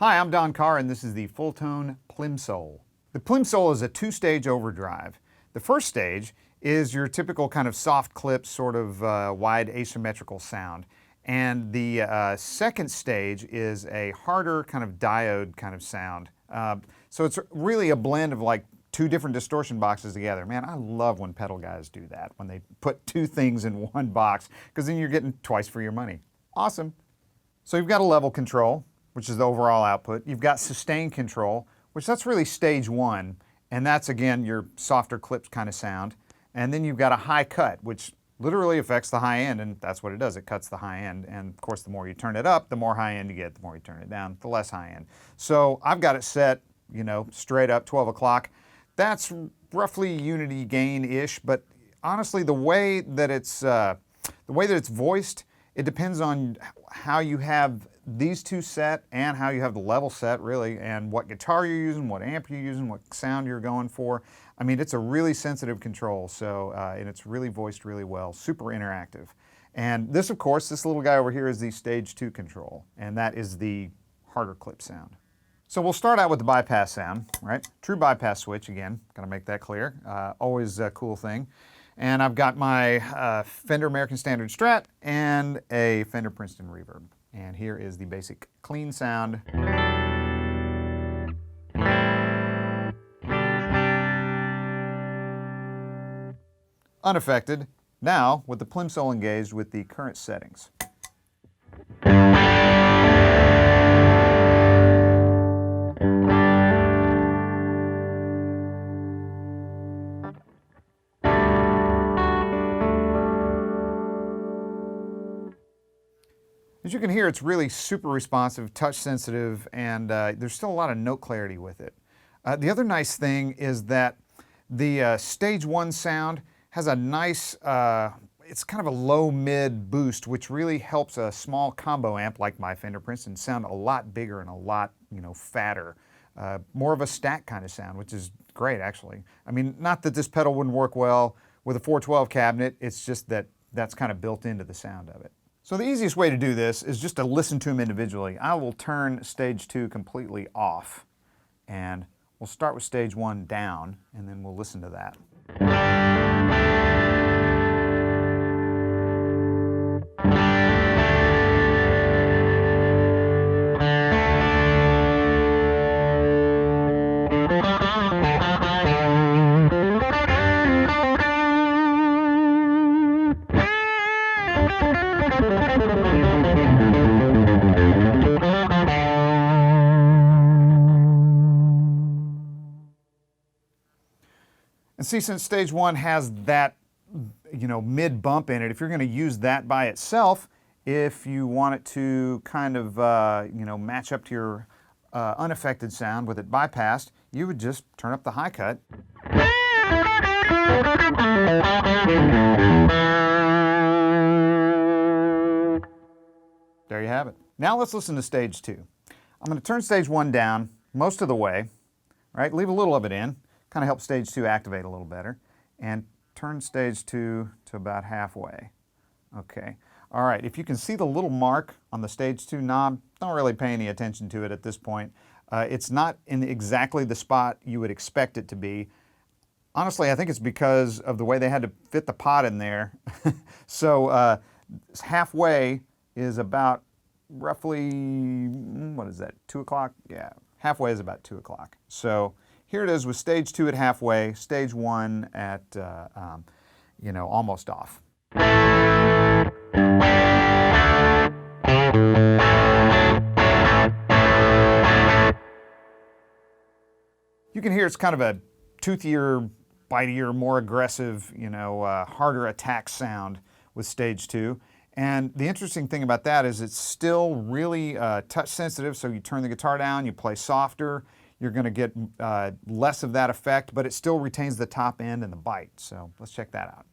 Hi, I'm Don Carr, and this is the Fulltone PlimSoul. The PlimSoul is a two-stage overdrive. The first stage is your typical kind of soft clip, sort of wide asymmetrical sound. And the second stage is a harder kind of diode kind of sound. So it's really a blend of like two different distortion boxes together. Man, I love when pedal guys do that, when they put two things in one box, because then you're getting twice for your money. Awesome. So you've got a level control, which is the overall output. You've got sustain control, which that's really stage one, and that's again your softer clips kind of sound. And then you've got a high cut, which literally affects the high end, and that's what it does, it cuts the high end. And of course, the more you turn it up, the more high end you get, the more you turn it down, the less high end. So I've got it set, you know, straight up 12 o'clock. That's roughly unity gain-ish, but honestly, the way that it's voiced, it depends on how you have these two set and how you have the level set, really, and what guitar you're using, what amp you're using, what sound you're going for. I mean, it's a really sensitive control, so and it's really voiced really well, super interactive. And this, of course, this little guy over here is the stage 2 control, and that is the harder clip sound. So we'll start out with the bypass sound, right? True bypass switch, again, gotta make that clear. Always a cool thing. And I've got my Fender American Standard Strat and a Fender Princeton Reverb. And here is the basic clean sound. Unaffected. Now, with the PlimSoul engaged with the current settings. As you can hear, it's really super responsive, touch sensitive, and there's still a lot of note clarity with it. The other nice thing is that the stage 1 sound has a nice, it's kind of a low-mid boost, which really helps a small combo amp like my Fender Princeton sound a lot bigger and a lot, you know, fatter. More of a stack kind of sound, which is great, actually. I mean, not that this pedal wouldn't work well with a 412 cabinet, it's just that that's kind of built into the sound of it. So the easiest way to do this is just to listen to them individually. I will turn stage 2 completely off, and we'll start with stage 1 down, and then we'll listen to that. And see, since stage 1 has that, you know, mid bump in it, if you're going to use that by itself, if you want it to kind of, you know, match up to your unaffected sound with it bypassed, you would just turn up the high cut. There you have it. Now let's listen to stage 2. I'm going to turn stage 1 down most of the way, right? Leave a little of it in. Kind of help stage 2 activate a little better, and turn stage 2 to about halfway. Okay. All right, if you can see the little mark on the stage 2 knob, don't really pay any attention to it at this point. It's not in exactly the spot you would expect it to be. Honestly, I think it's because of the way they had to fit the pot in there. So halfway is about roughly, what is that, 2 o'clock? Yeah, halfway is about 2 o'clock. So here it is with stage 2 at halfway, stage 1 at, you know, almost off. You can hear it's kind of a toothier, bitier, more aggressive, you know, harder attack sound with stage 2. And the interesting thing about that is it's still really touch sensitive, so you turn the guitar down, you play softer, you're going to get less of that effect, but it still retains the top end and the bite. So let's check that out.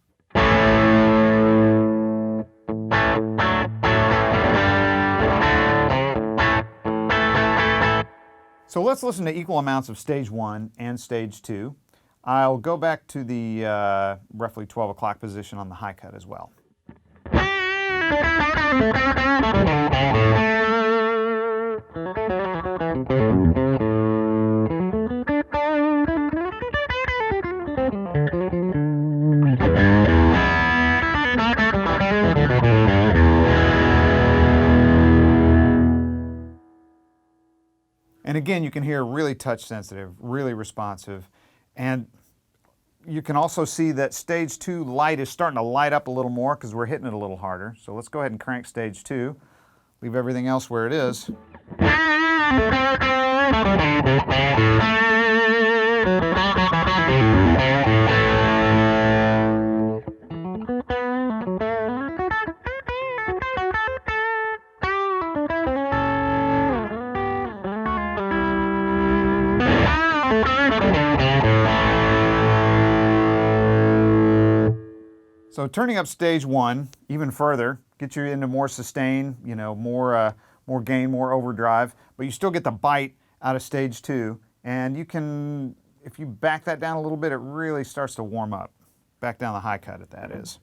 So let's listen to equal amounts of stage 1 and stage 2. I'll go back to the roughly 12 o'clock position on the high cut as well. And again, you can hear really touch sensitive, really responsive. And you can also see that stage 2 light is starting to light up a little more because we're hitting it a little harder. So let's go ahead and crank stage 2. Leave everything else where it is. So turning up stage 1 even further gets you into more sustain, you know, more gain, more overdrive, but you still get the bite out of stage 2. And you can, if you back that down a little bit, it really starts to warm up. Back down the high cut, that is.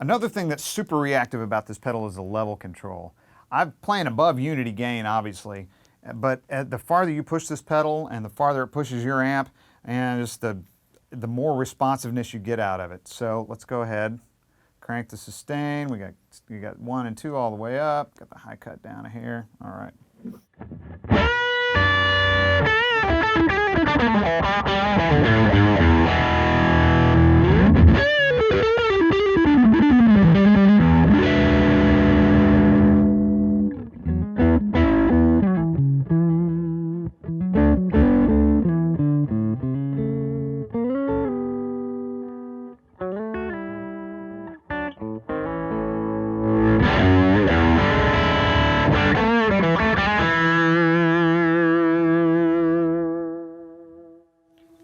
Another thing that's super reactive about this pedal is the level control. I'm playing above unity gain, obviously, but the farther you push this pedal and the farther it pushes your amp, and just the more responsiveness you get out of it. So let's go ahead, crank the sustain. We got 1 and 2 all the way up. Got the high cut down here. All right.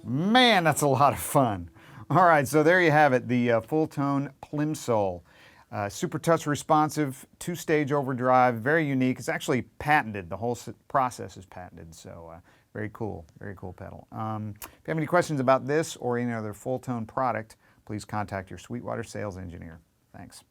Man, that's a lot of fun. All right, so there you have it, the Fulltone PlimSoul. Super touch responsive, 2-stage overdrive, very unique. It's actually patented. The whole process is patented, so very cool pedal. If you have any questions about this or any other Fulltone product, please contact your Sweetwater sales engineer. Thanks.